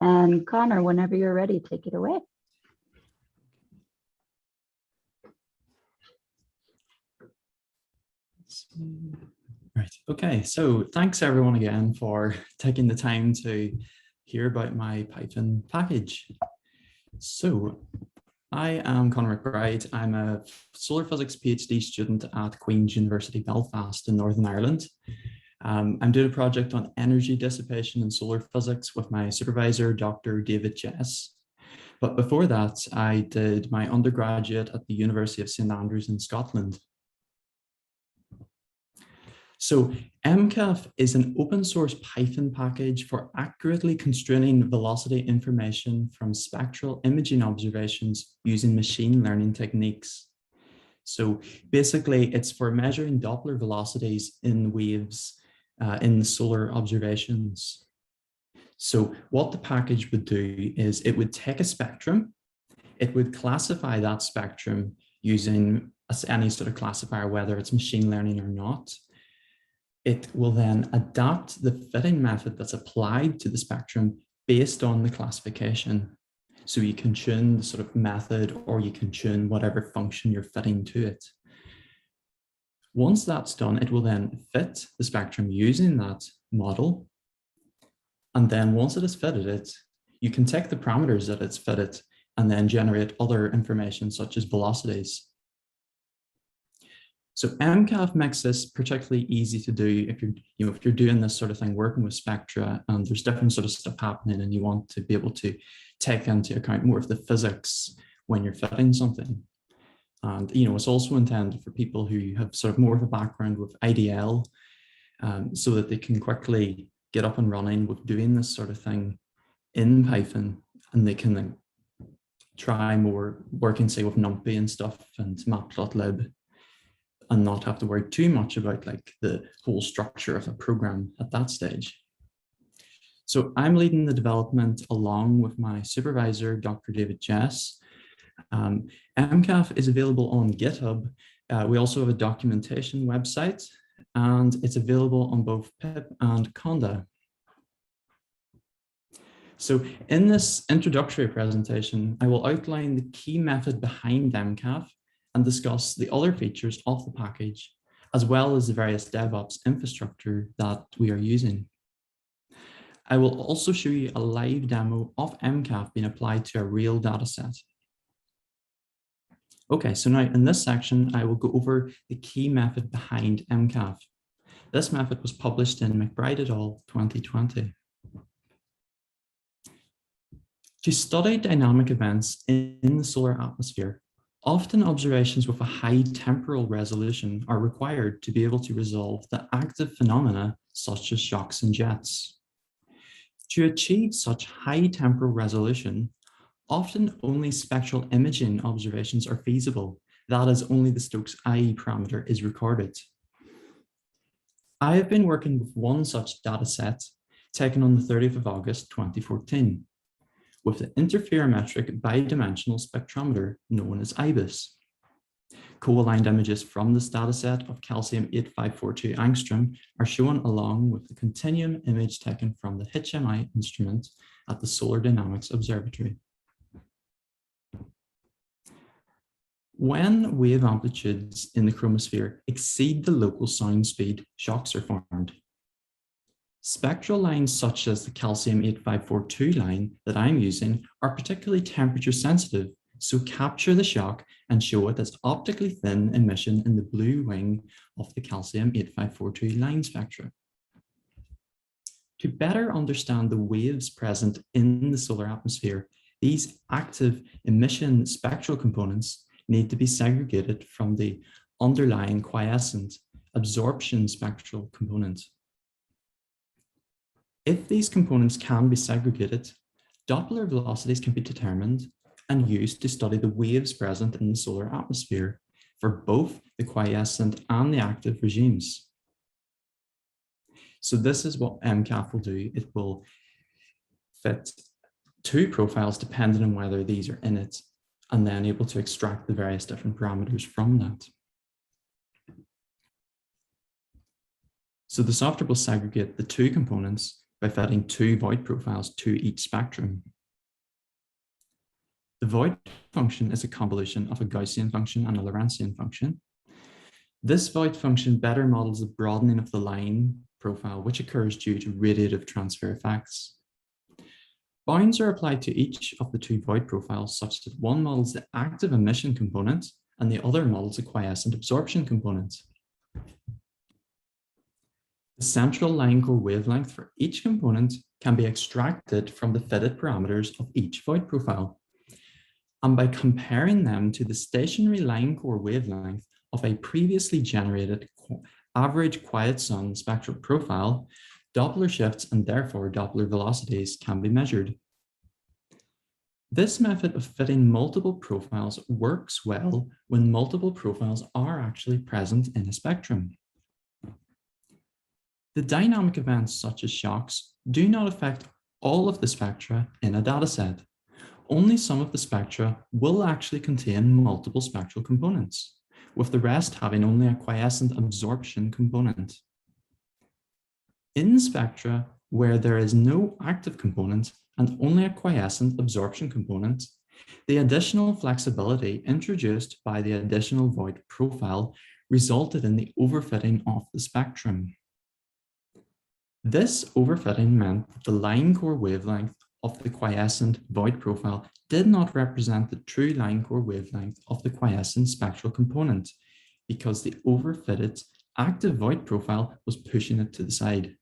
And Connor, whenever you're ready, take it away. Right. Okay. So thanks everyone again for taking the time to hear about my Python package. So I am Connor McBride. I'm a solar physics PhD student at Queen's University Belfast in Northern Ireland. I'm doing a project on energy dissipation in solar physics with my supervisor, Dr. David Jess. But before that, I did my undergraduate at the University of St Andrews in Scotland. So MCAF is an open source Python package for accurately constraining velocity information from spectral imaging observations using machine learning techniques. So basically it's for measuring Doppler velocities in waves in the solar observations. So what the package would do is it would take a spectrum, it would classify that spectrum using any sort of classifier, whether it's machine learning or not. It will then adapt the fitting method that's applied to the spectrum based on the classification. So you can tune the sort of method or you can tune whatever function you're fitting to it. Once that's done, it will then fit the spectrum using that model. And then once it has fitted it, you can take the parameters that it's fitted and then generate other information such as velocities. So MCAF makes this particularly easy to do if you're doing this sort of thing, working with spectra, and there's different sort of stuff happening, and you want to be able to take into account more of the physics when you're fitting something. And it's also intended for people who have sort of more of a background with IDL, so that they can quickly get up and running with doing this sort of thing in Python, and they can then try more working, say, with NumPy and stuff and matplotlib, and not have to worry too much about like the whole structure of a program at that stage. So I'm leading the development along with my supervisor, Dr. David Jess. MCAF is available on GitHub. We also have a documentation website, and it's available on both pip and conda. So in this introductory presentation, I will outline the key method behind MCAF and discuss the other features of the package, as well as the various DevOps infrastructure that we are using. I will also show you a live demo of MCAF being applied to a real data set. Okay, so now in this section, I will go over the key method behind MCAF. This method was published in McBride et al. 2020. To study dynamic events in the solar atmosphere, often observations with a high temporal resolution are required to be able to resolve the active phenomena such as shocks and jets. To achieve such high temporal resolution, often only spectral imaging observations are feasible. That is, only the Stokes IE parameter is recorded. I have been working with one such data set taken on the 30th of August 2014. With the interferometric bidimensional spectrometer known as IBIS. Co-aligned images from this dataset of calcium 8542 angstrom are shown along with the continuum image taken from the HMI instrument at the Solar Dynamics Observatory. When wave amplitudes in the chromosphere exceed the local sound speed, shocks are formed. Spectral lines such as the calcium 8542 line that I'm using are particularly temperature sensitive, so capture the shock and show it as optically thin emission in the blue wing of the calcium 8542 line spectra. To better understand the waves present in the solar atmosphere, these active emission spectral components need to be segregated from the underlying quiescent absorption spectral component. If these components can be segregated, Doppler velocities can be determined and used to study the waves present in the solar atmosphere for both the quiescent and the active regimes. So this is what MCAF will do. It will fit two profiles depending on whether these are in it, and then able to extract the various different parameters from that. So the software will segregate the two components by fitting two void profiles to each spectrum. The void function is a convolution of a Gaussian function and a Lorentzian function. This void function better models the broadening of the line profile, which occurs due to radiative transfer effects. Bounds are applied to each of the two void profiles such that one models the active emission component and the other models the quiescent absorption component. The central line core wavelength for each component can be extracted from the fitted parameters of each void profile. And by comparing them to the stationary line core wavelength of a previously generated average quiet sun spectral profile, Doppler shifts and therefore Doppler velocities can be measured. This method of fitting multiple profiles works well when multiple profiles are actually present in a spectrum. The dynamic events such as shocks do not affect all of the spectra in a dataset. Only some of the spectra will actually contain multiple spectral components, with the rest having only a quiescent absorption component. In spectra where there is no active component and only a quiescent absorption component, the additional flexibility introduced by the additional void profile resulted in the overfitting of the spectrum. This overfitting meant that the line core wavelength of the quiescent void profile did not represent the true line core wavelength of the quiescent spectral component because the overfitted active void profile was pushing it to the side.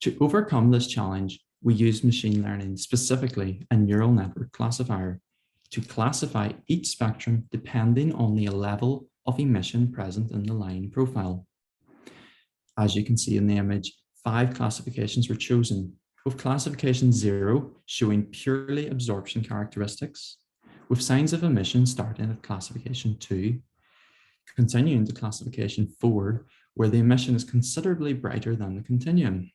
To overcome this challenge, we used machine learning, specifically a neural network classifier, to classify each spectrum depending on the level of emission present in the line profile. As you can see in the image, 5 classifications were chosen, with classification 0 showing purely absorption characteristics, with signs of emission starting at classification 2, continuing to classification 4, where the emission is considerably brighter than the continuum.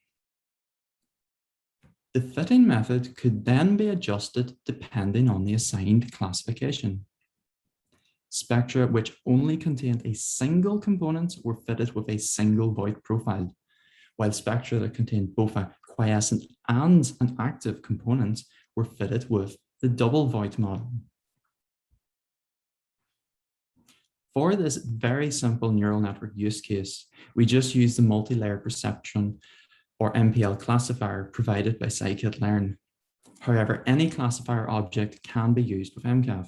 The fitting method could then be adjusted depending on the assigned classification. Spectra which only contained a single component were fitted with a single void profile, while spectra that contained both a quiescent and an active component were fitted with the double void model. For this very simple neural network use case, we just use the multi-layer perceptron or MPL classifier provided by scikit-learn. However, any classifier object can be used with MCAF.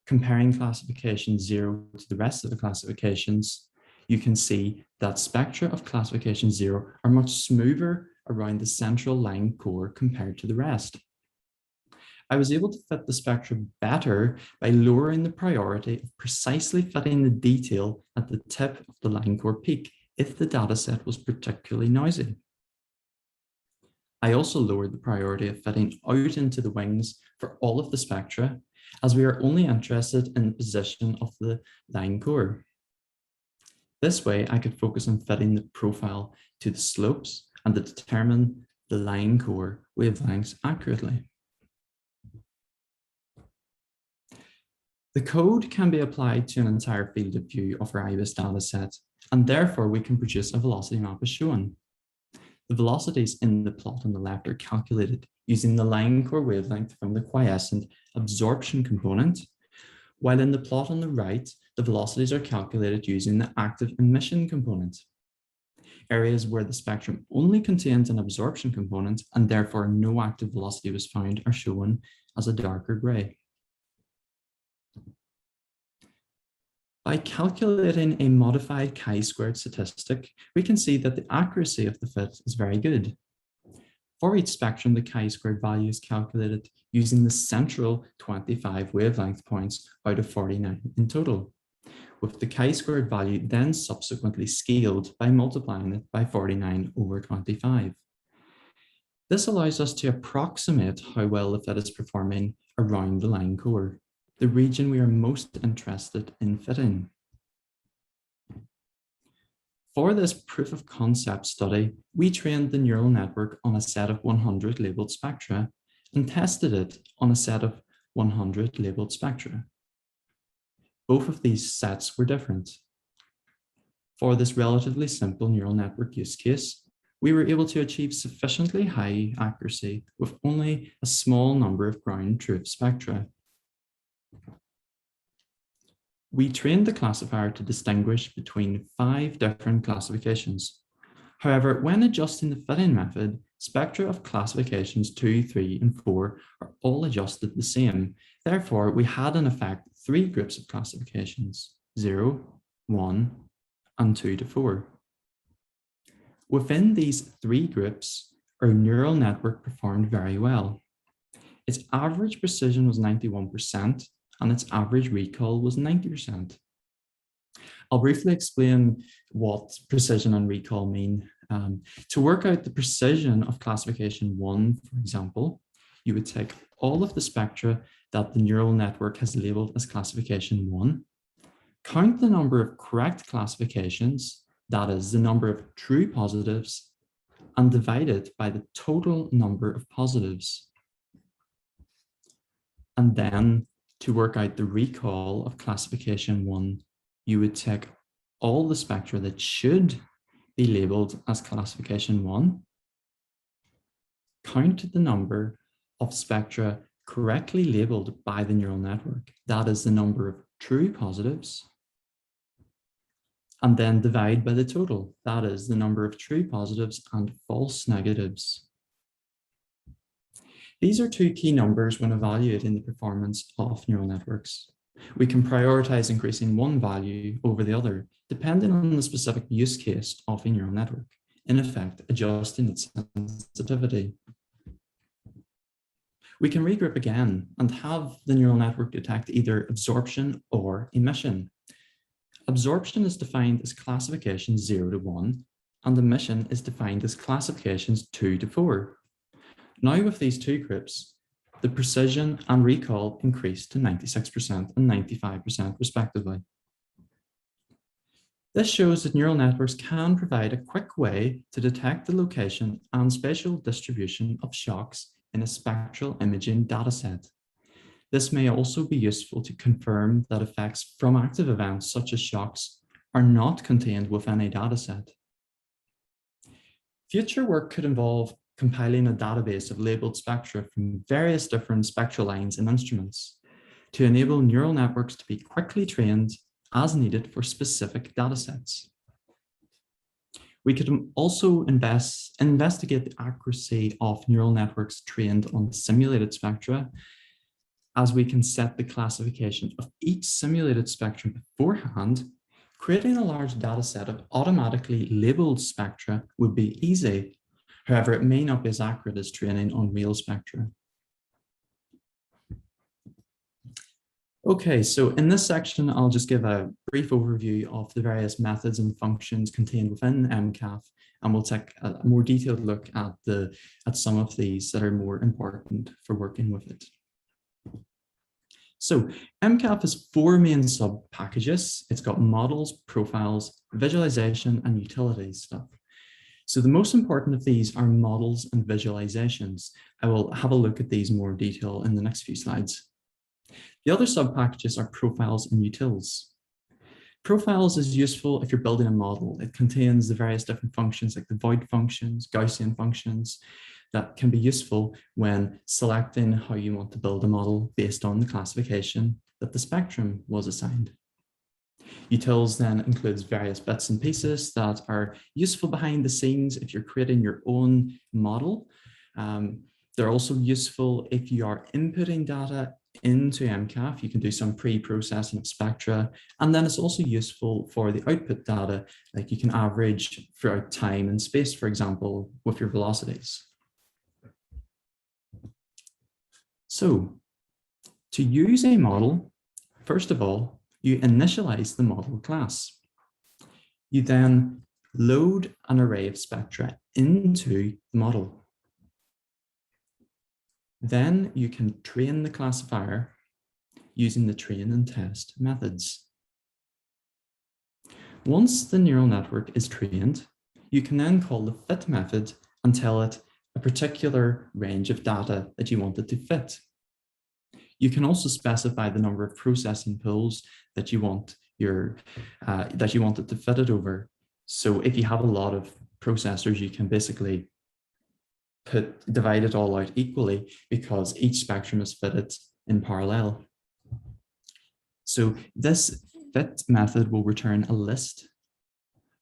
Comparing classification 0 to the rest of the classifications, you can see that spectra of classification 0 are much smoother around the central line core compared to the rest. I was able to fit the spectra better by lowering the priority of precisely fitting the detail at the tip of the line core peak if the dataset was particularly noisy. I also lowered the priority of fitting out into the wings for all of the spectra, as we are only interested in the position of the line core. This way, I could focus on fitting the profile to the slopes and to determine the line core wavelengths accurately. The code can be applied to an entire field of view of our IBIS dataset, and therefore we can produce a velocity map as shown. The velocities in the plot on the left are calculated using the line core wavelength from the quiescent absorption component, while in the plot on the right, the velocities are calculated using the active emission component. Areas where the spectrum only contains an absorption component and therefore no active velocity was found are shown as a darker gray. By calculating a modified chi-squared statistic, we can see that the accuracy of the fit is very good. For each spectrum, the chi-squared value is calculated using the central 25 wavelength points out of 49 in total, with the chi-squared value then subsequently scaled by multiplying it by 49 over 25. This allows us to approximate how well the fit is performing around the line core, the region we are most interested in fitting. For this proof of concept study, we trained the neural network on a set of 100 labeled spectra and tested it on a set of 100 labeled spectra. Both of these sets were different. For this relatively simple neural network use case, we were able to achieve sufficiently high accuracy with only a small number of ground truth spectra. We trained the classifier to distinguish between 5 different classifications. However, when adjusting the fitting method, spectra of classifications 2, 3, and 4 are all adjusted the same. Therefore, we had in effect 3 groups of classifications, 0, 1, and 2 to 4. Within these 3 groups, our neural network performed very well. Its average precision was 91%, and its average recall was 90%. I'll briefly explain what precision and recall mean. To work out the precision of classification 1, for example, you would take all of the spectra that the neural network has labeled as classification 1, count the number of correct classifications, that is the number of true positives, and divide it by the total number of positives. And then to work out the recall of classification 1, you would take all the spectra that should be labeled as classification 1, count the number of spectra correctly labeled by the neural network, that is the number of true positives, and then divide by the total, that is the number of true positives and false negatives. These are 2 key numbers when evaluating the performance of neural networks. We can prioritize increasing one value over the other, depending on the specific use case of a neural network, in effect, adjusting its sensitivity. We can regroup again and have the neural network detect either absorption or emission. Absorption is defined as classifications 0 to 1, and emission is defined as classifications 2 to 4. Now with these 2 groups, the precision and recall increased to 96% and 95% respectively. This shows that neural networks can provide a quick way to detect the location and spatial distribution of shocks in a spectral imaging dataset. This may also be useful to confirm that effects from active events such as shocks are not contained within a dataset. Future work could involve compiling a database of labeled spectra from various different spectral lines and instruments to enable neural networks to be quickly trained as needed for specific datasets. We could also investigate the accuracy of neural networks trained on simulated spectra, as we can set the classification of each simulated spectrum beforehand. Creating a large dataset of automatically labeled spectra would be easy. However, it may not be as accurate as training on real spectra. Okay, so in this section, I'll just give a brief overview of the various methods and functions contained within MCAF, and we'll take a more detailed look at some of these that are more important for working with it. So MCAF has 4 main sub-packages. It's got models, profiles, visualization, and utilities stuff. So the most important of these are models and visualizations. I will have a look at these in more detail in the next few slides. The other sub-packages are profiles and utils. Profiles is useful if you're building a model. It contains the various different functions like the void functions, Gaussian functions, that can be useful when selecting how you want to build a model based on the classification that the spectrum was assigned. Utils then includes various bits and pieces that are useful behind the scenes if you're creating your own model. They're also useful if you are inputting data into MCAF. You can do some pre-processing of spectra, and then it's also useful for the output data, like you can average throughout time and space, for example, with your velocities. So to use a model, first of all, you initialize the model class. You then load an array of spectra into the model. Then you can train the classifier using the train and test methods. Once the neural network is trained, you can then call the fit method and tell it a particular range of data that you want it to fit. You can also specify the number of processing pools that you want that you want it to fit it over. So if you have a lot of processors, you can basically divide it all out equally because each spectrum is fitted in parallel. So this fit method will return a list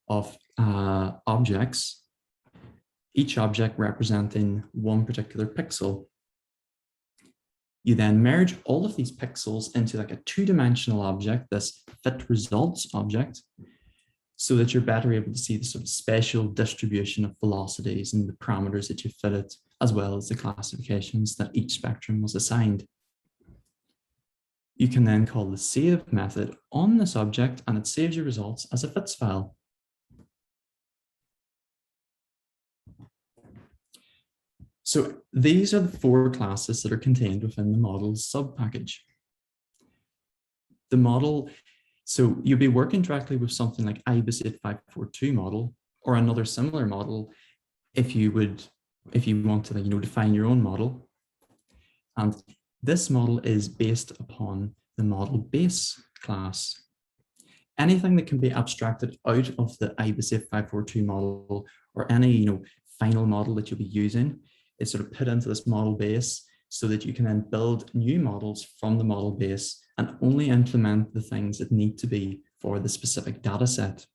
of objects, each object representing one particular pixel. You then merge all of these pixels into like a two-dimensional object, this fit results object, so that you're better able to see the sort of spatial distribution of velocities and the parameters that you fitted, as well as the classifications that each spectrum was assigned. You can then call the save method on this object, and it saves your results as a fits file. So these are the 4 classes that are contained within the model's subpackage. The model, so you'll be working directly with something like IBIS 8542 model or another similar model if you want to, define your own model. And this model is based upon the model base class. Anything that can be abstracted out of the IBIS 8542 model or any, final model that you'll be using is sort of put into this model base so that you can then build new models from the model base and only implement the things that need to be for the specific data set.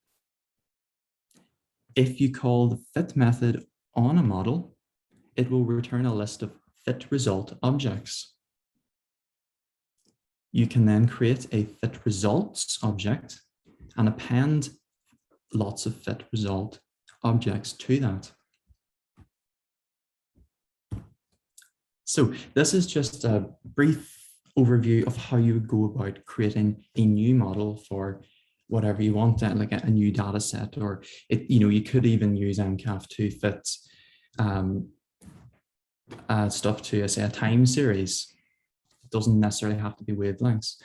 If you call the fit method on a model, it will return a list of fit result objects. You can then create a fit results object and append lots of fit result objects to that. So this is just a brief overview of how you would go about creating a new model for whatever you want, like a new data set, or you could even use MCAF to fit stuff to, say, a time series. It doesn't necessarily have to be wavelengths.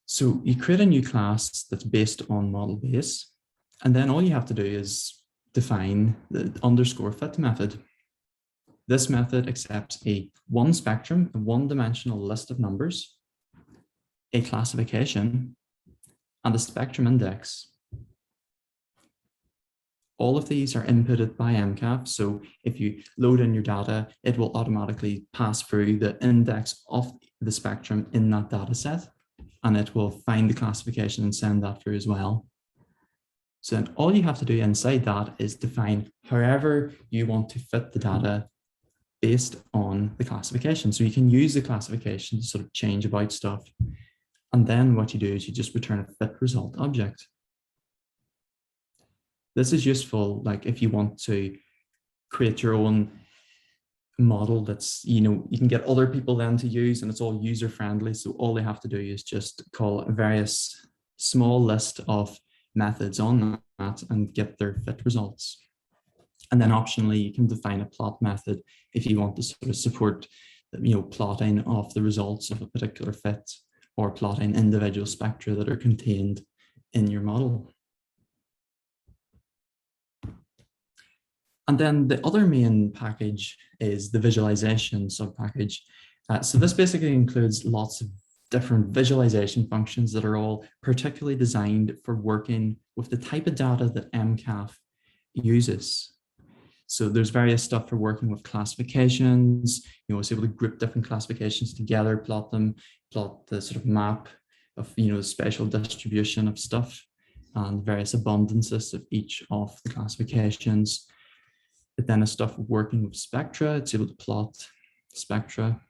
So you create a new class that's based on model base, and then all you have to do is define the underscore fit method. This method accepts a one spectrum, a one-dimensional list of numbers, a classification, and a spectrum index. All of these are inputted by MCAF. So if you load in your data, it will automatically pass through the index of the spectrum in that data set, and it will find the classification and send that through as well. So then all you have to do inside that is define however you want to fit the data based on the classification. So you can use the classification to sort of change about stuff. And then what you do is you just return a fit result object. This is useful, like if you want to create your own model that's, you can get other people then to use, and it's all user friendly. So all they have to do is just call a various small list of methods on that and get their fit results. And then optionally, you can define a plot method if you want to sort of support, plotting of the results of a particular fit or plotting individual spectra that are contained in your model. And then the other main package is the visualization subpackage. So this basically includes lots of different visualization functions that are all particularly designed for working with the type of data that MCAF uses. So there's various stuff for working with classifications. It's able to group different classifications together, plot them, plot the sort of map of, the spatial distribution of stuff and various abundances of each of the classifications. But then a stuff working with spectra, it's able to plot spectra.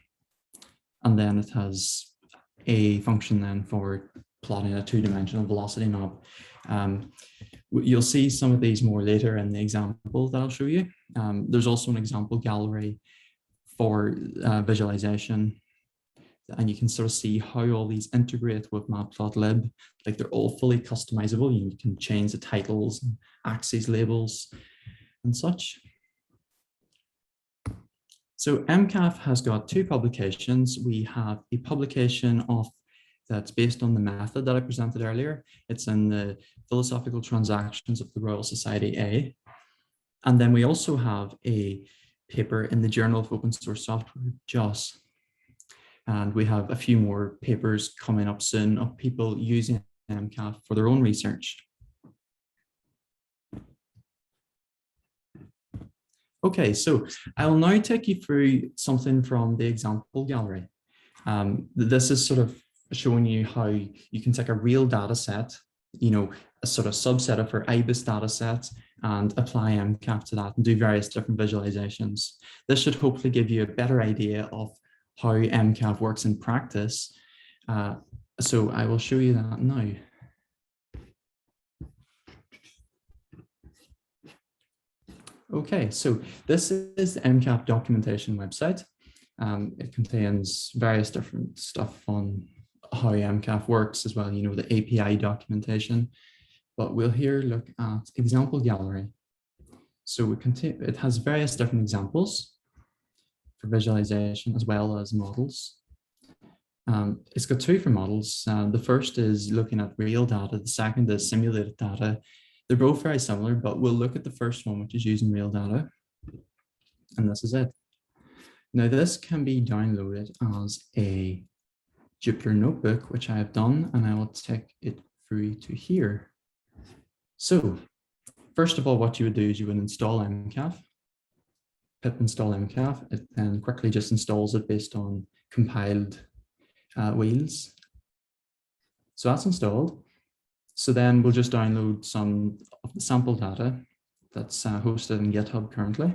And then it has a function then for plotting a two-dimensional velocity map. You'll see some of these more later in the example that I'll show you. There's also an example gallery for visualization, and you can sort of see how all these integrate with matplotlib. Like they're all fully customizable. You can change the titles, and axes labels, and such. So MCAF has got 2 publications. We have a publication that's based on the method that I presented earlier. It's in the Philosophical Transactions of the Royal Society A. And then we also have a paper in the Journal of Open Source Software, JOSS. And we have a few more papers coming up soon of people using MCAF for their own research. Okay, so I'll now take you through something from the example gallery. This is sort of showing you how you can take a real data set, a sort of subset of our IBIS data sets, and apply MCAF to that and do various different visualizations. This should hopefully give you a better idea of how MCAF works in practice. So I will show you that now. Okay, so this is the MCAF documentation website. It contains various different stuff on how MCAF works as well, the API documentation. But we'll here look at example gallery. So it has various different examples for visualization as well as models. It's got two for models. The first is looking at real data. The second is simulated data. They're both very similar, but we'll look at the first one, which is using real data. And this is it. Now, this can be downloaded as a Jupyter notebook, which I have done, and I will take it through to here. So first of all, what you would do is you would install MCAF, pip install MCAF. It then quickly just installs it based on compiled wheels. So that's installed. So then we'll just download some of the sample data that's hosted in GitHub currently.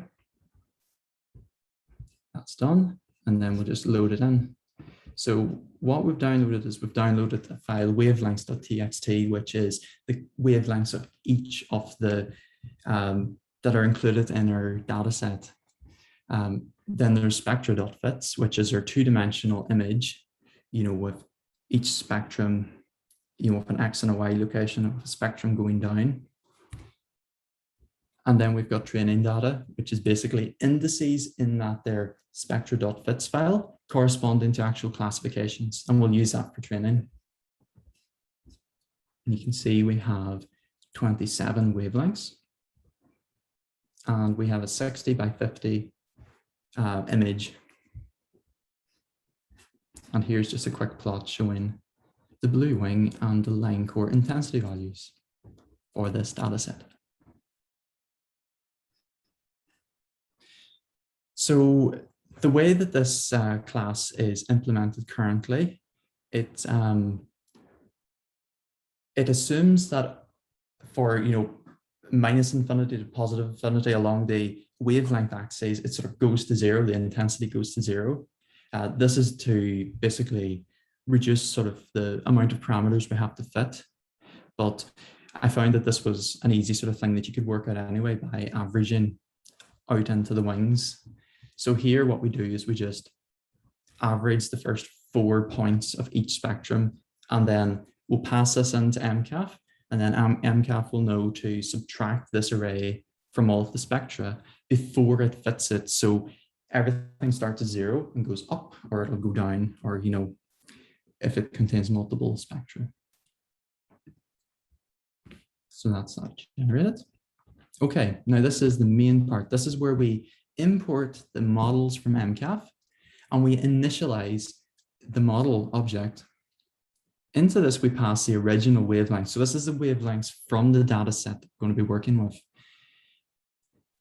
That's done. And then we'll just load it in. So what we've downloaded is we've downloaded the file wavelengths.txt, which is the wavelengths of each of the that are included in our data set. Then there's spectra.fits, which is our two-dimensional image, with each spectrum, with an X and a Y location of a spectrum going down. And then we've got training data, which is basically indices in that their spectra.fits file corresponding to actual classifications. And we'll use that for training. And you can see we have 27 wavelengths. And we have a 60 by 50 image. And here's just a quick plot showing the blue wing and the line core intensity values for this data set. So the way that this class is implemented currently, it assumes that for minus infinity to positive infinity along the wavelength axis, it sort of goes to zero, the intensity goes to zero. This is to basically reduce sort of the amount of parameters we have to fit. But I found that this was an easy sort of thing that you could work out anyway by averaging out into the wings. So here what we do is we just average the first 4 points of each spectrum, and then we'll pass this into MCAF, and then MCAF will know to subtract this array from all of the spectra before it fits it. So everything starts at 0 and goes up, or it'll go down, or if it contains multiple spectra. So that's not generated. Okay, now this is the main part. This is where we import the models from MCAF and we initialize the model object. Into this, we pass the original wavelength. So this is the wavelengths from the data set we're going to be working with.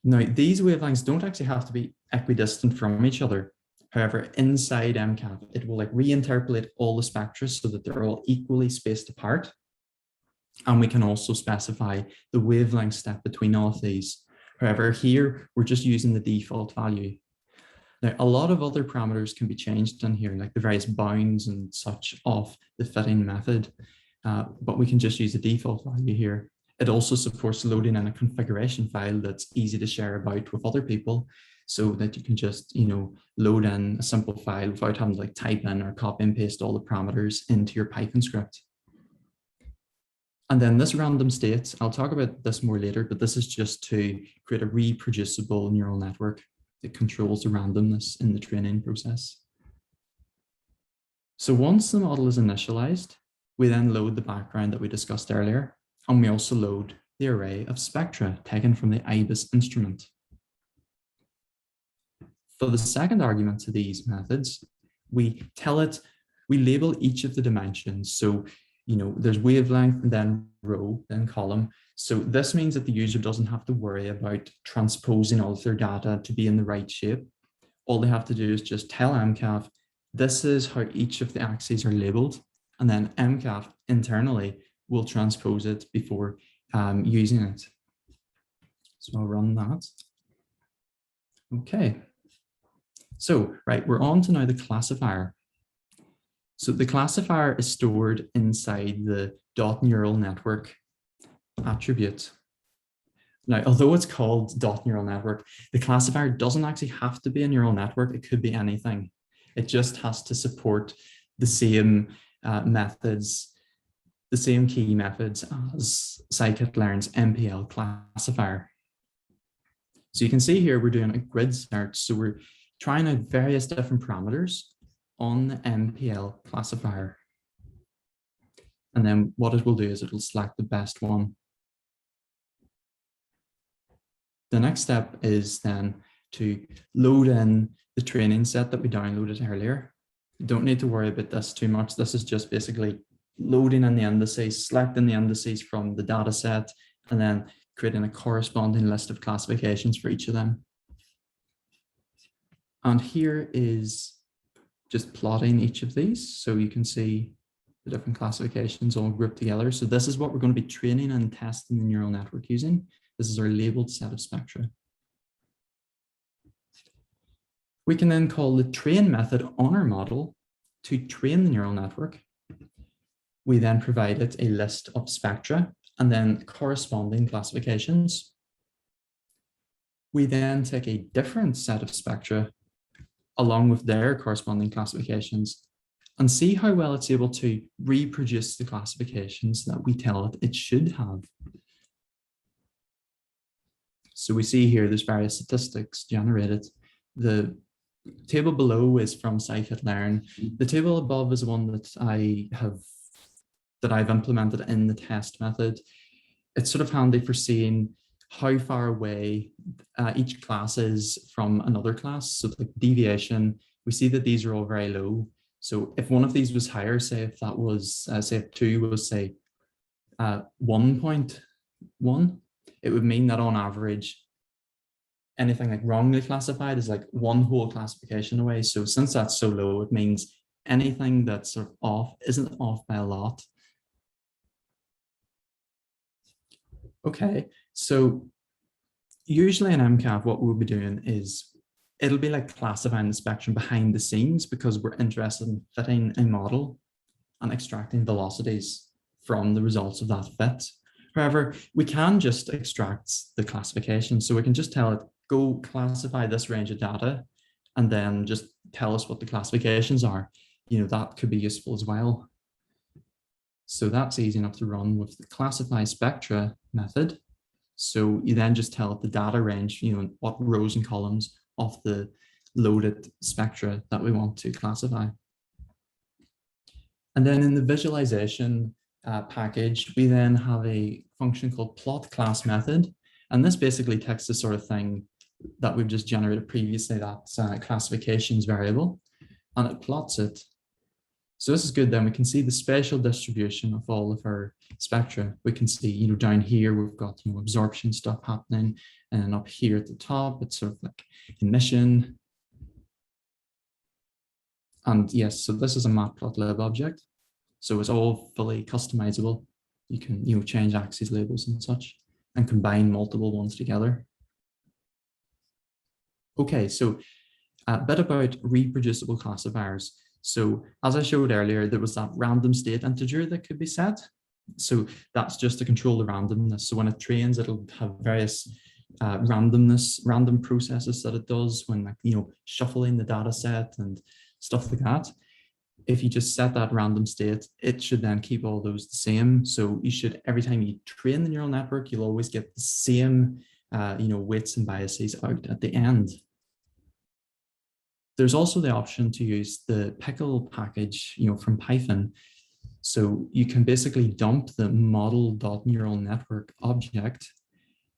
Now, these wavelengths don't actually have to be equidistant from each other. However, inside MCAF, it will reinterpolate all the spectra so that they're all equally spaced apart. And we can also specify the wavelength step between all of these. However, here, we're just using the default value. Now, a lot of other parameters can be changed in here, like the various bounds and such of the fitting method, but we can just use the default value here. It also supports loading in a configuration file that's easy to share about with other people, so that you can just, load in a simple file without having to type in or copy and paste all the parameters into your Python script. And then this random state, I'll talk about this more later, but this is just to create a reproducible neural network that controls the randomness in the training process. So once the model is initialized, we then load the background that we discussed earlier, and we also load the array of spectra taken from the IBIS instrument. For the second argument to these methods, we label each of the dimensions. So there's wavelength and then row, then column. So this means that the user doesn't have to worry about transposing all of their data to be in the right shape. All they have to do is just tell MCAF, this is how each of the axes are labeled, and then MCAF internally will transpose it before using it. So I'll run that. Okay. So, right, we're on to now the classifier. So the classifier is stored inside the .neural network attribute. Now, although it's called .neural network, the classifier doesn't actually have to be a neural network. It could be anything. It just has to support the same methods, the same key methods as scikit-learn's MPL classifier. So you can see here we're doing a grid search. So we're trying out various different parameters on the MPL classifier. And then what it will do is it will select the best one. The next step is then to load in the training set that we downloaded earlier. You don't need to worry about this too much. This is just basically loading in the indices, selecting the indices from the data set, and then creating a corresponding list of classifications for each of them. And here is just plotting each of these. So you can see the different classifications all grouped together. So this is what we're going to be training and testing the neural network using. This is our labeled set of spectra. We can then call the train method on our model to train the neural network. We then provide it a list of spectra and then corresponding classifications. We then take a different set of spectra along with their corresponding classifications and see how well it's able to reproduce the classifications that we tell it it should have. So we see here there's various statistics generated. The table below is from scikit-learn. The table above is one that I've implemented in the test method. It's sort of handy for seeing how far away each class is from another class. So like deviation, we see that these are all very low. So if one of these was higher, say if that was, say if 2 was say 1.1, it would mean that on average, anything like wrongly classified is like one whole classification away. So since that's so low, it means anything that's sort of off isn't off by a lot. Okay, so usually in MCAV, what we'll be doing is it'll be like classifying the spectrum behind the scenes because we're interested in fitting a model and extracting velocities from the results of that fit. However, we can just extract the classification. So we can just tell it, go classify this range of data, and then just tell us what the classifications are. That could be useful as well. So that's easy enough to run with the classify spectra method. So you then just tell it the data range, what rows and columns of the loaded spectra that we want to classify. And then in the visualization package, we then have a function called plot class method. And this basically takes the sort of thing that we've just generated previously, that classifications variable, and it plots it. So this is good. Then we can see the spatial distribution of all of our spectra. We can see, down here, we've got, absorption stuff happening. And up here at the top, it's sort of like emission. And yes, so this is a matplotlib object. So it's all fully customizable. You can, change axis labels and such and combine multiple ones together. Okay, so a bit about reproducible classifiers. So as I showed earlier, there was that random state integer that could be set. So that's just to control the randomness. So when it trains, it'll have various random processes that it does when, shuffling the data set and stuff like that. If you just set that random state, it should then keep all those the same. So you should, every time you train the neural network, you'll always get the same, weights and biases out at the end. There's also the option to use the pickle package, from Python. So you can basically dump the model.neural network object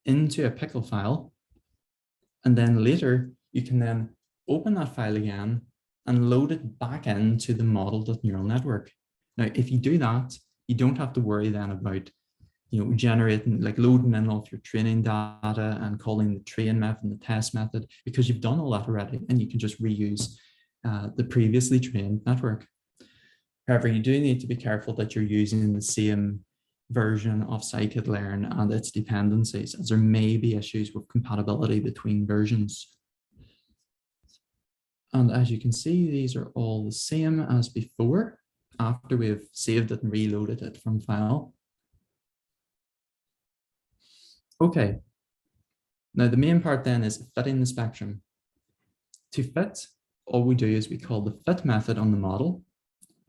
into a pickle file. And then later you can then open that file again and load it back into the model.neural network. Now, if you do that, you don't have to worry then about generating, like loading in all of your training data and calling the train method and the test method, because you've done all that already and you can just reuse the previously trained network. However, you do need to be careful that you're using the same version of scikit-learn and its dependencies, as there may be issues with compatibility between versions. And as you can see, these are all the same as before after we've saved it and reloaded it from file. Okay, now the main part then is fitting the spectrum. To fit, all we do is we call the fit method on the model.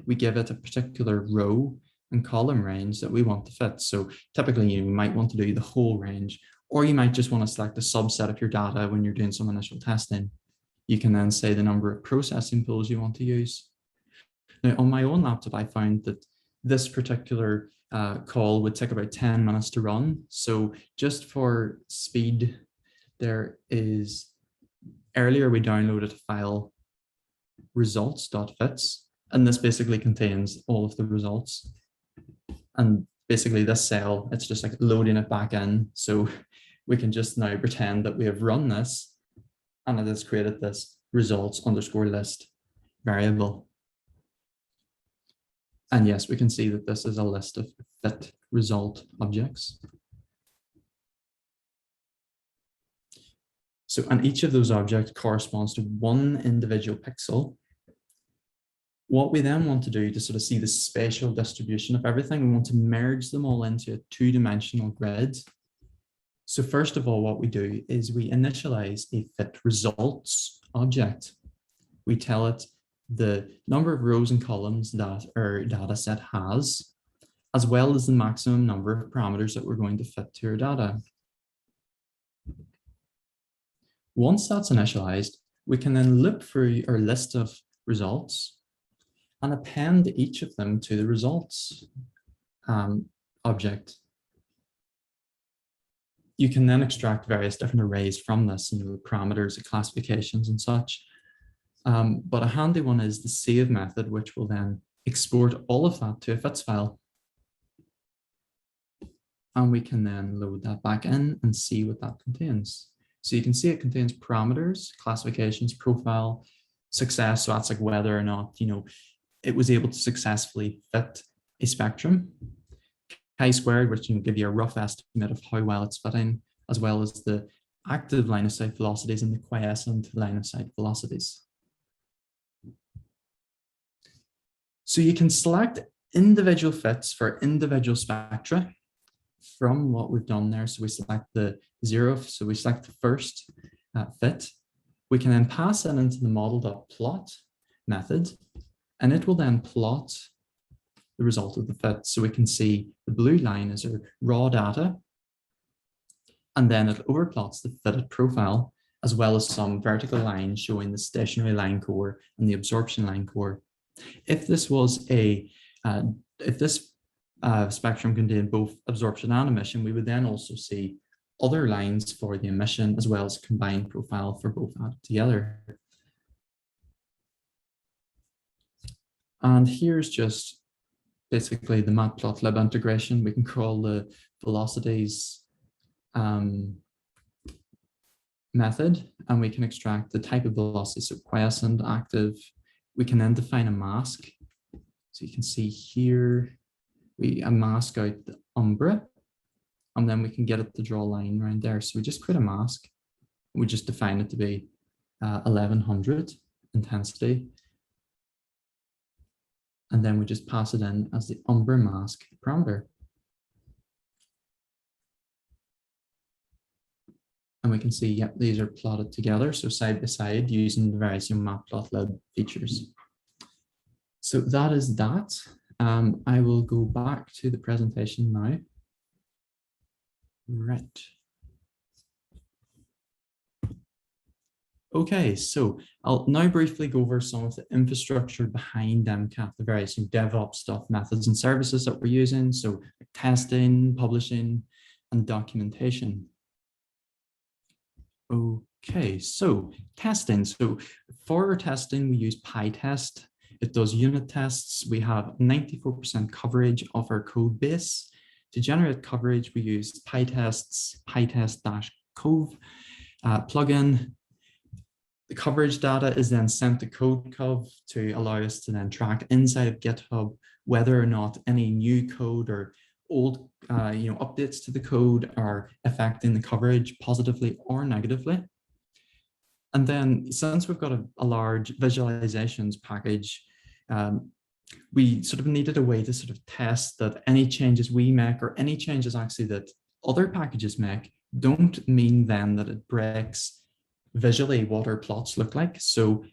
We give it a particular row and column range that we want to fit. So typically you might want to do the whole range, or you might just want to select a subset of your data when you're doing some initial testing. You can then say the number of processing pools you want to use. Now on my own laptop, I found that this particular call would take about 10 minutes to run. So just for speed, earlier we downloaded a file results.fits, and this basically contains all of the results. And basically this cell, it's just like loading it back in. So we can just now pretend that we have run this and it has created this results_list variable. And yes, we can see that this is a list of fit result objects. So, and each of those objects corresponds to one individual pixel. What we then want to do to sort of see the spatial distribution of everything, we want to merge them all into a two-dimensional grid. So first of all, what we do is we initialize a fit results object. We tell it the number of rows and columns that our data set has, as well as the maximum number of parameters that we're going to fit to our data. Once that's initialized, we can then look through our list of results and append each of them to the results object. You can then extract various different arrays from this, the parameters, the classifications and such. But a handy one is the save method, which will then export all of that to a fits file. And we can then load that back in and see what that contains. So you can see it contains parameters, classifications, profile, success. So that's like whether or not, it was able to successfully fit a spectrum. Chi-squared, which can give you a rough estimate of how well it's fitting, as well as the active line of sight velocities and the quiescent line of sight velocities. So you can select individual fits for individual spectra from what we've done there. So we select the 0, so we select the first fit. We can then pass that into the model.plot method, and it will then plot the result of the fit. So we can see the blue line is our raw data, and then it overplots the fitted profile, as well as some vertical lines showing the stationary line core and the absorption line core. If this was spectrum contained both absorption and emission, we would then also see other lines for the emission, as well as a combined profile for both added together. And here's just basically the matplotlib integration. We can call the velocities method, and we can extract the type of velocity, so quiescent, active. We can then define a mask. So you can see here, we mask out the umbra, and then we can get it to draw a line around there. So we just create a mask. We just define it to be 1100 intensity. And then we just pass it in as the umbra mask parameter. And we can see, yep, these are plotted together, so side by side using the various matplotlib features. So that is that. I will go back to the presentation now. Right. Okay, so I'll now briefly go over some of the infrastructure behind MCAP, the various DevOps stuff, methods and services that we're using. So testing, publishing, and documentation. Okay, so testing. So for our testing, we use PyTest. It does unit tests. We have 94% coverage of our code base. To generate coverage, we use PyTest's pytest-cove plugin. The coverage data is then sent to CodeCov to allow us to then track inside of GitHub whether or not any new code or old updates to the code are affecting the coverage positively or negatively. And then since we've got a large visualizations package, we sort of needed a way to sort of test that any changes we make or any changes actually that other packages make don't mean then that it breaks visually what our plots look like. So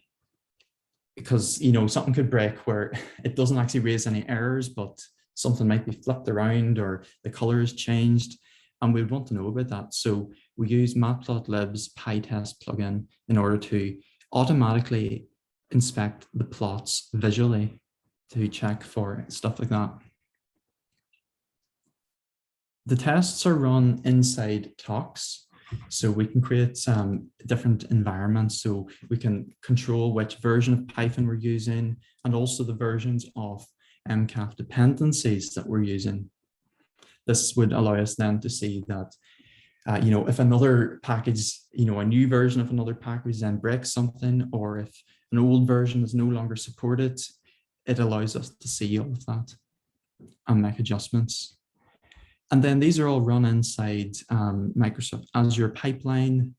because something could break where it doesn't actually raise any errors, but something might be flipped around or the color is changed, and we'd want to know about that. So we use Matplotlib's PyTest plugin in order to automatically inspect the plots visually to check for stuff like that. The tests are run inside talks. So we can create different environments. So we can control which version of Python we're using and also the versions of MCAF dependencies that we're using. This would allow us then to see that, if another package, a new version of another package then breaks something, or if an old version is no longer supported, it allows us to see all of that and make adjustments. And then these are all run inside Microsoft Azure pipeline.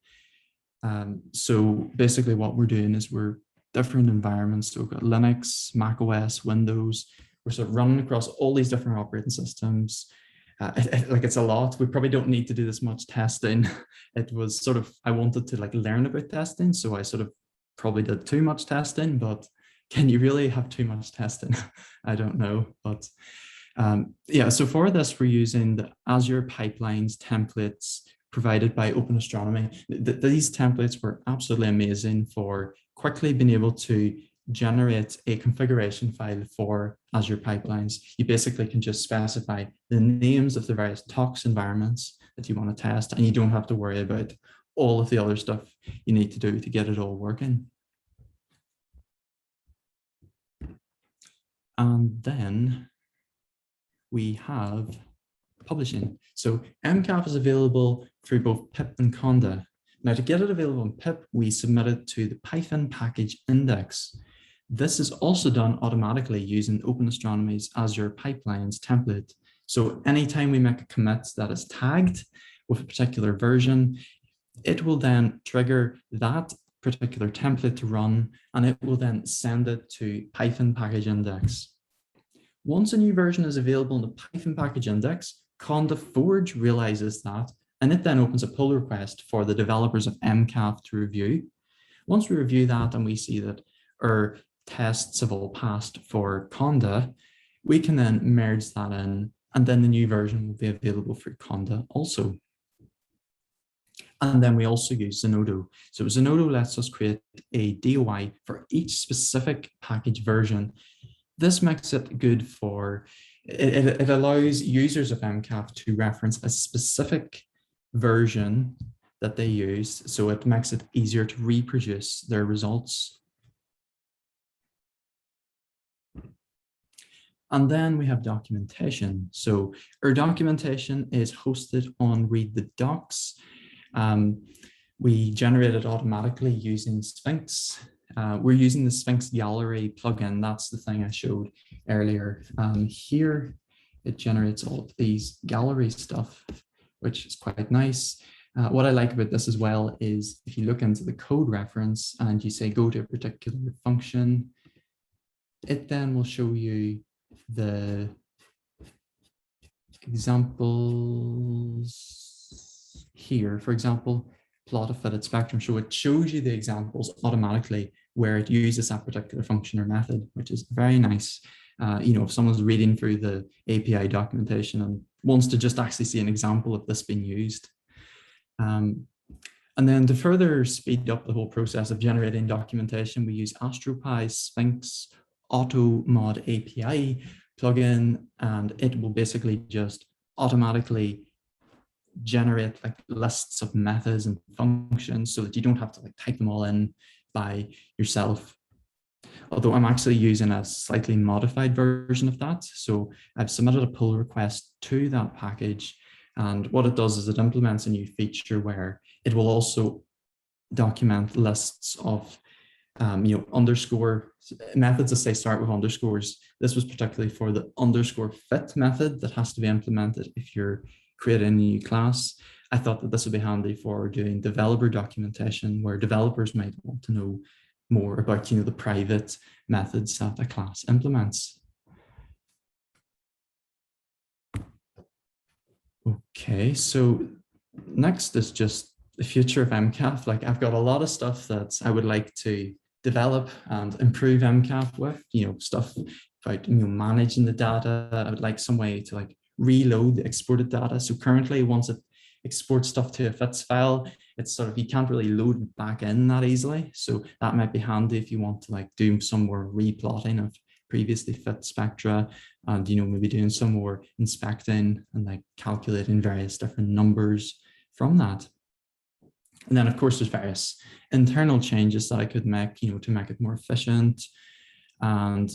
So basically what we're doing is we're different environments. So we've got Linux, Mac OS, Windows. We're sort of running across all these different operating systems. It's a lot. We probably don't need to do this much testing. It was sort of, I wanted to learn about testing. So I sort of probably did too much testing, but can you really have too much testing? I don't know, but so for this, we're using the Azure Pipelines templates provided by Open Astronomy. These templates were absolutely amazing for quickly being able to generate a configuration file for Azure Pipelines. You basically can just specify the names of the various TOX environments that you want to test, and you don't have to worry about all of the other stuff you need to do to get it all working. And then we have publishing. So MCAF is available through both pip and conda. Now to get it available in pip, we submit it to the Python package index. This is also done automatically using Open Astronomy's Azure Pipelines template. So anytime we make a commit that is tagged with a particular version, it will then trigger that particular template to run, and it will then send it to Python package index. Once a new version is available in the Python package index, Conda Forge realizes that, and it then opens a pull request for the developers of MCAF to review. Once we review that and we see that our tests have all passed for Conda, we can then merge that in, and then the new version will be available for Conda also. And then we also use Zenodo. So Zenodo lets us create a DOI for each specific package version. This makes it good for, it allows users of MCAF to reference a specific version that they use. So it makes it easier to reproduce their results. And then we have documentation. So our documentation is hosted on Read the Docs. We generate it automatically using Sphinx. We're using the Sphinx Gallery plugin. That's the thing I showed earlier. Here, it generates all of these gallery stuff, which is quite nice. What I like about this as well is if you look into the code reference and you say go to a particular function, it then will show you the examples here. For example, plot a fitted spectrum. So it shows you the examples automatically where it uses that particular function or method, which is very nice. If someone's reading through the API documentation and wants to just actually see an example of this being used. And then to further speed up the whole process of generating documentation, we use AstroPy's Sphinx Auto Mod API plugin, and it will basically just automatically generate lists of methods and functions so that you don't have to type them all in by yourself. although I'm actually using a slightly modified version of that. So I've submitted a pull request to that package. And what it does is it implements a new feature where it will also document lists of underscore methods as they start with underscores. This was particularly for the underscore fit method that has to be implemented if you're creating a new class. I thought that this would be handy for doing developer documentation where developers might want to know more about the private methods that a class implements. Okay, so next is just the future of MCAF. Like I've got a lot of stuff that I would like to develop and improve MCAF with, stuff about managing the data. I would like some way to like reload the exported data. So currently once it exports stuff to a FITS file, it's sort of, you can't really load it back in that easily. So that might be handy if you want to like do some more replotting of previously fit spectra and maybe doing some more inspecting and like calculating various different numbers from that. And then of course there's various internal changes that I could make, to make it more efficient and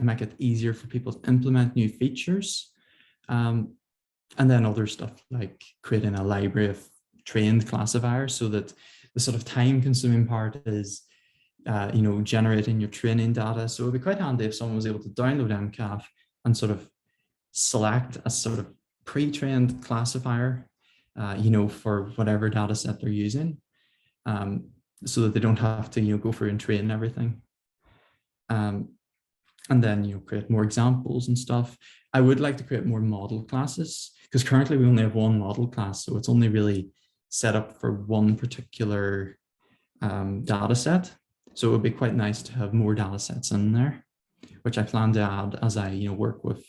make it easier for people to implement new features. And then other stuff like creating a library of trained classifiers so that the sort of time consuming part is generating your training data. So it'd be quite handy if someone was able to download MCAF and sort of select a sort of pre-trained classifier, for whatever data set they're using, so that they don't have to, go through and train everything. And then, create more examples and stuff. I would like to create more model classes because currently we only have one model class. So it's only really set up for one particular data set. So it would be quite nice to have more data sets in there, which I plan to add as I work with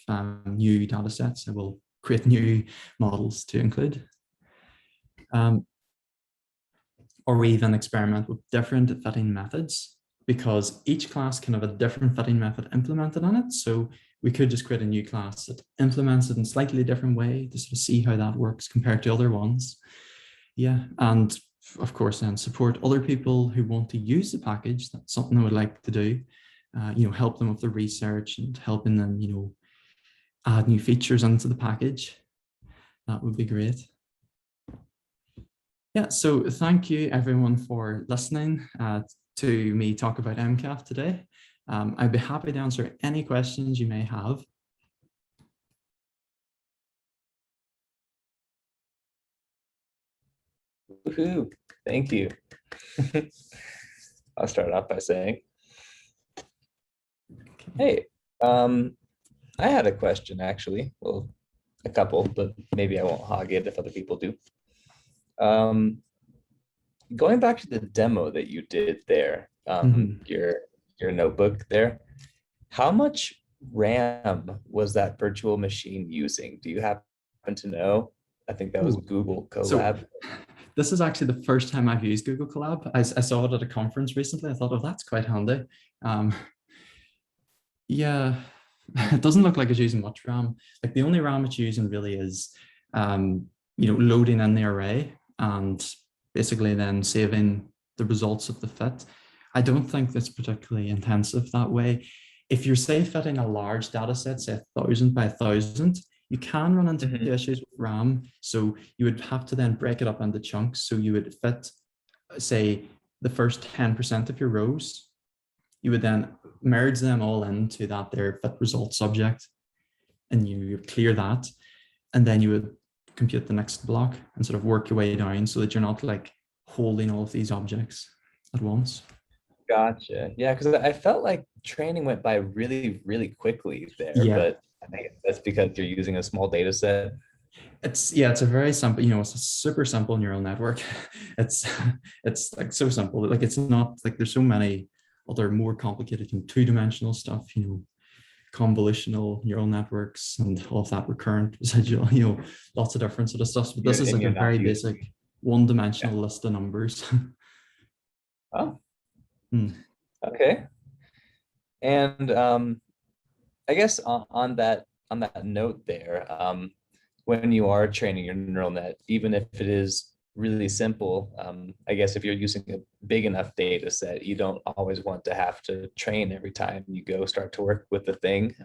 new data sets. I will create new models to include. Or even experiment with different fitting methods because each class can have a different fitting method implemented on it. So we could just create a new class that implements it in a slightly different way to sort of see how that works compared to other ones. Yeah, and of course then support other people who want to use the package. That's something I would like to do. Help them with the research and helping them, add new features into the package. That would be great. Yeah, so thank you everyone for listening to me talk about MCAF today. I'd be happy to answer any questions you may have. Woohoo! Thank you. I'll start off by saying, hey, I had a question actually. Well, a couple, but maybe I won't hog it if other people do. Going back to the demo that you did there, your notebook there, how much RAM was that virtual machine using? Do you happen to know? I think that was Google Colab. So, this is actually the first time I've used Google Colab. I saw it at a conference recently. I thought, oh, that's quite handy. Yeah, it doesn't look like it's using much RAM. Like the only RAM it's using really is, loading in the array and basically then saving the results of the fit. I don't think that's particularly intensive that way. If you're say fitting a large data set, say 1,000 by 1,000, you can run into issues with RAM. So you would have to then break it up into chunks. So you would fit, say, the first 10% of your rows. You would then merge them all into that their fit results object, and you clear that, and then you would compute the next block and sort of work your way down so that you're not like holding all of these objects at once. Gotcha. Yeah, because I felt like training went by really, really quickly there, but I think that's because you're using a small data set. It's a very simple, it's a super simple neural network. It's like so simple. Like it's not like there's so many other more complicated two-dimensional stuff, convolutional neural networks and all of that recurrent residual, lots of different sort of stuff. But this is like a very basic one-dimensional list of numbers. Oh. Okay. And I guess on that note there, when you are training your neural net, even if it is really simple. I guess if you're using a big enough data set, you don't always want to have to train every time you go start to work with the thing.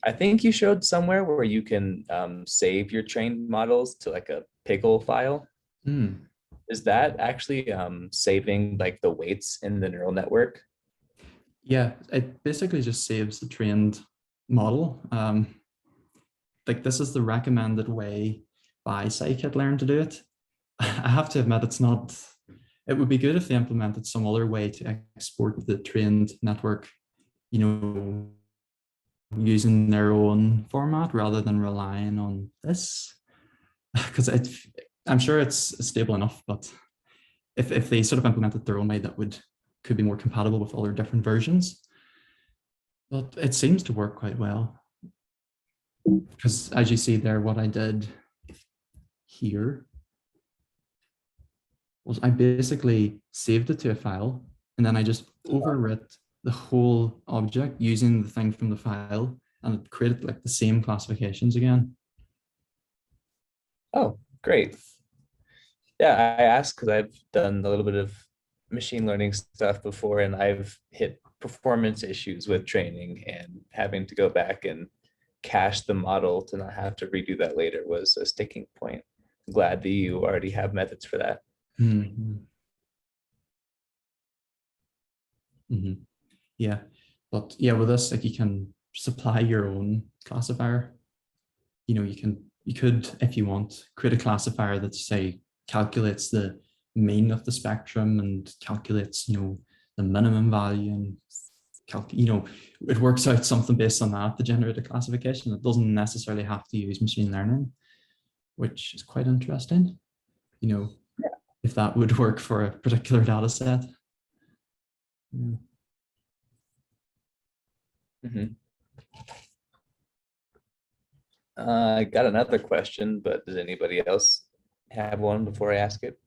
I think you showed somewhere where you can save your trained models to like a pickle file. Mm. Is that actually saving like the weights in the neural network? Yeah, it basically just saves the trained model. Like this is the recommended way by scikit-learn to do it. I have to admit, it's not, it would be good if they implemented some other way to export the trained network, you know, using their own format rather than relying on this. Because I'm sure it's stable enough, but if they sort of implemented their own way, that could be more compatible with other different versions. But it seems to work quite well. Because as you see there, what I did here was I basically saved it to a file, and then I just overwrit the whole object using the thing from the file, and it created like the same classifications again. Oh, great. Yeah, I asked because I've done a little bit of machine learning stuff before, and I've hit performance issues with training, and having to go back and cache the model to not have to redo that later was a sticking point. I'm glad that you already have methods for that. Mm-hmm. Mm-hmm. Yeah, but yeah, with this, like you can supply your own classifier. You know, you could, if you want, create a classifier that say calculates the mean of the spectrum and calculates, you know, the minimum value, and you know, it works out something based on that to generate a classification. It doesn't necessarily have to use machine learning, which is quite interesting. You know, if that would work for a particular data set. Yeah. Mhm. I got another question, but does anybody else have one before I ask it?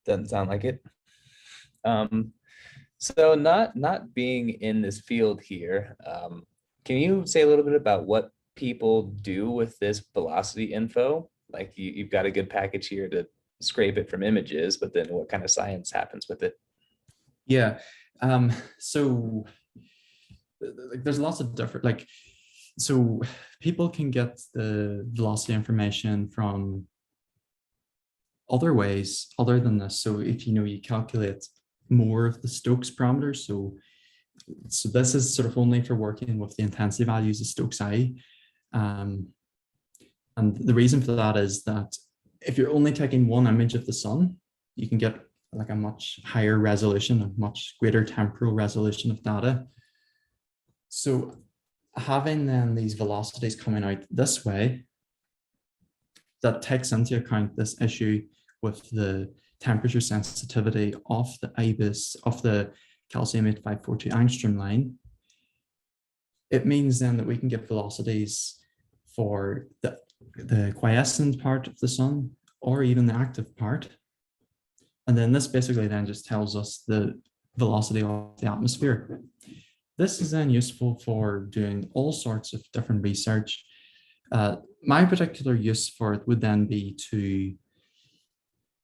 Doesn't sound like it. So not being in this field here, can you say a little bit about what people do with this velocity info? Like you've got a good package here to scrape it from images, but then what kind of science happens with it? Yeah. So there's lots of different, like, so people can get the velocity information from other ways other than this. So if you know, you calculate more of the Stokes parameters. So this is sort of only for working with the intensity values of Stokes I. And the reason for that is that if you're only taking one image of the sun, you can get like a much higher resolution, a much greater temporal resolution of data. So having then these velocities coming out this way, that takes into account this issue with the temperature sensitivity of the IBIS, of the calcium 8542 angstrom line. It means then that we can get velocities for the quiescent part of the sun, or even the active part. And then this basically then just tells us the velocity of the atmosphere. This is then useful for doing all sorts of different research. My particular use for it would then be to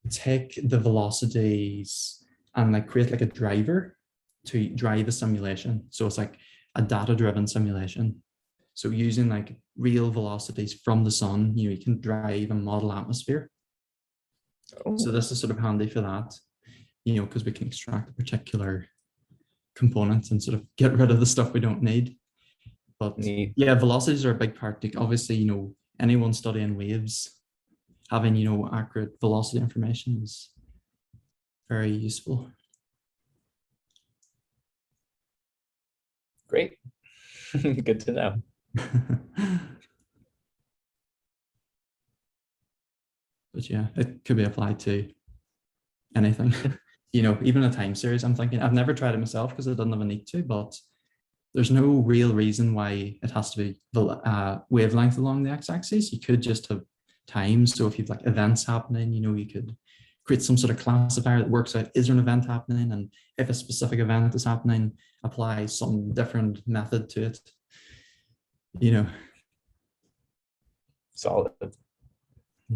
take the velocities and like create like a driver to drive a simulation. So it's like a data-driven simulation. So using like real velocities from the sun, you know, you can drive a model atmosphere. Oh. So this is sort of handy for that, you know, because we can extract a particular components and sort of get rid of the stuff we don't need. But Neat. yeah, velocities are a big part. Like obviously, you know, anyone studying waves, having, you know, accurate velocity information is very useful. Great. Good to know. But yeah, it could be applied to anything. You know, even a time series, I'm thinking, I've never tried it myself because I didn't have a need to, but there's no real reason why it has to be the wavelength along the x-axis. You could just have time. So if you've like events happening, you know, you could create some sort of classifier that works out, is there an event happening? And if a specific event is happening, apply some different method to it, you know. solid.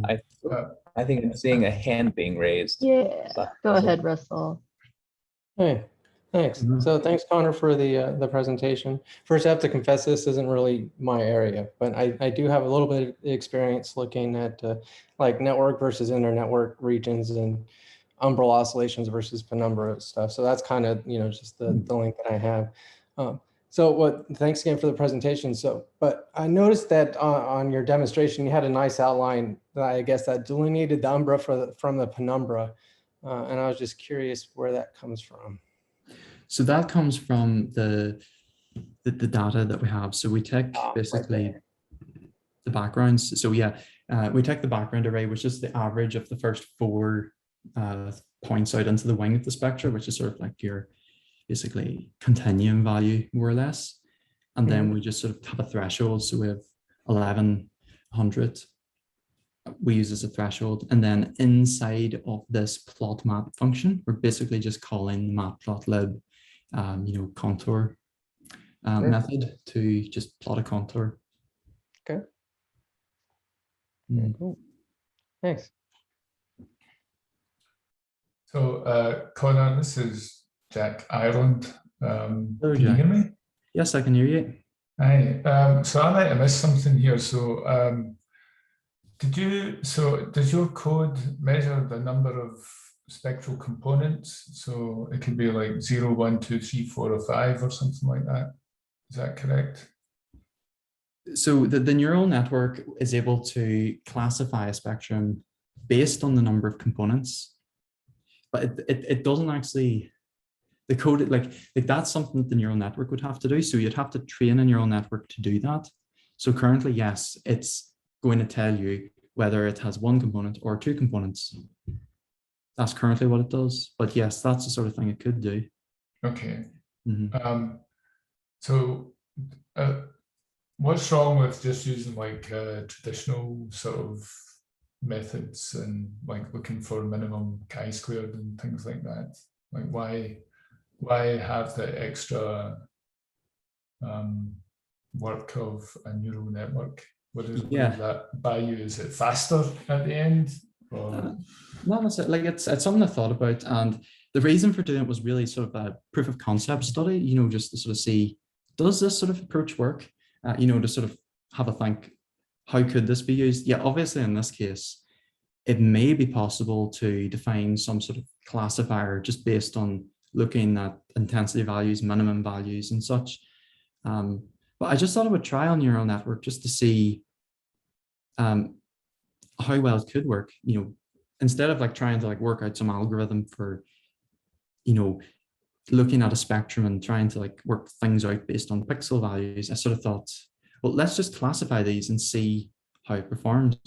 I Uh, I think I'm seeing a hand being raised. Yeah, go ahead, Russell. Hey, thanks. Mhm. So thanks, Connor, for the presentation. First, I have to confess this isn't really my area, but I do have a little bit of experience looking at like network versus internetwork regions and umbral oscillations versus penumbra stuff. So that's kind of, just the link that I have. Thanks again for the presentation. But I noticed that on your demonstration, you had a nice outline that I guess that delineated the umbra from the penumbra. And I was just curious where that comes from. So that comes from the data that we have. So we take Right basically there. the backgrounds. So yeah, we take the background array, which is the average of the first 4 points out into the wing of the spectra, which is sort of like your basically continuum value, more or less. And then we just sort of have a threshold. So we have 1100 we use as a threshold. And then inside of this plot map function, we're basically just calling the matplotlib, contour method to just plot a contour. Okay. Mm. Cool. Thanks. So, Connor, this is Jack Ireland. Can you Jack. hear me? Yes, I can hear you. Hi. So I might have missed something here. So, does your code measure the number of spectral components? So it could be like 0, 1, 2, 3, 4, or 5 or something like that. Is that correct? So the neural network is able to classify a spectrum based on the number of components, but it doesn't actually, the code, like that's something that the neural network would have to do. So you'd have to train a neural network to do that. So currently, yes, it's going to tell you whether it has 1 component or 2 components. That's currently what it does. But yes, that's the sort of thing it could do. Okay. Mm-hmm. So what's wrong with just using like traditional sort of methods and like looking for minimum chi-squared and things like that? Like why have the extra work of a neural network? What does that buy you? Is it faster at the end? Or? Not necessarily. Like it's something I thought about, and the reason for doing it was really sort of a proof of concept study. Just to sort of see, does this sort of approach work? To sort of have a think, how could this be used? Yeah, obviously in this case, it may be possible to define some sort of classifier just based on looking at intensity values, minimum values, and such. But I just thought I would try on neural network just to see how well it could work. Instead of like trying to like work out some algorithm for, looking at a spectrum and trying to like work things out based on pixel values, I sort of thought, well, let's just classify these and see how it performs.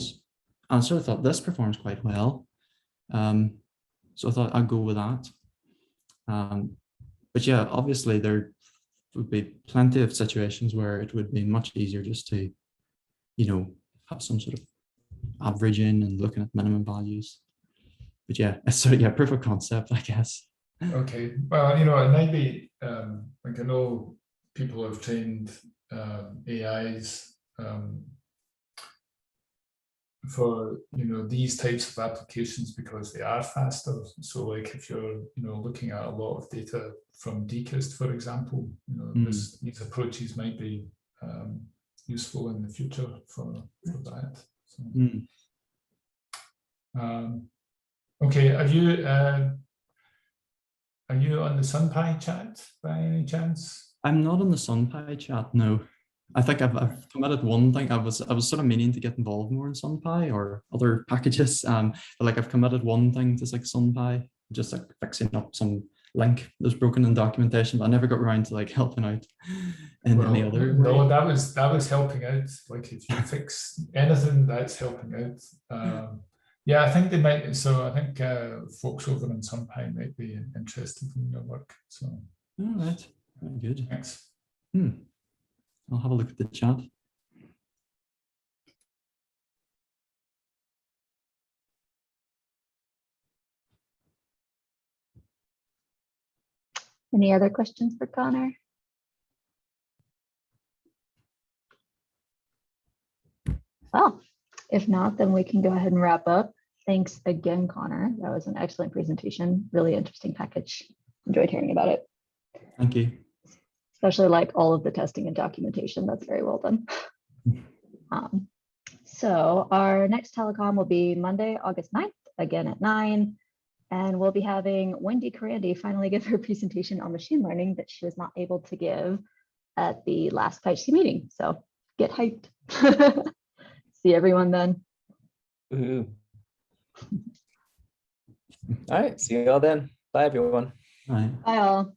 And I sort of thought this performs quite well. So I thought I'd go with that. But yeah, obviously there would be plenty of situations where it would be much easier just to, have some sort of averaging and looking at minimum values. But yeah, so yeah, proof of concept, I guess. Okay, well, it might be like I know people have trained AIs for these types of applications because they are faster. So like if you're looking at a lot of data from DKIST, for example, these approaches might be useful in the future for that. So, okay, are you on the SunPy chat by any chance? I'm not on the SunPy chat, no. I think I've committed one thing. I was sort of meaning to get involved more in SunPy or other packages. But like I've committed one thing to like SunPy, just like fixing up some link that was broken in documentation, but I never got around to like helping out in any other way. No, that was helping out. Like if you fix anything, that's helping out. Yeah, I think they might. So I think folks over in SunPy might be interested in your work. So. All right, very good. Thanks. I'll have a look at the chat. Any other questions for Connor? Well, If not, then we can go ahead and wrap up. Thanks again, Connor. That was an excellent presentation. Really interesting package. Enjoyed hearing about it. Thank you. Especially like all of the testing and documentation. That's very well done. So our next telecom will be Monday, August 9th, again at 9. And we'll be having Wendy Carandi finally give her presentation on machine learning that she was not able to give at the last PyHC meeting. So get hyped. See everyone then. Ooh. All right, see you all then. Bye, everyone. Right. Bye all.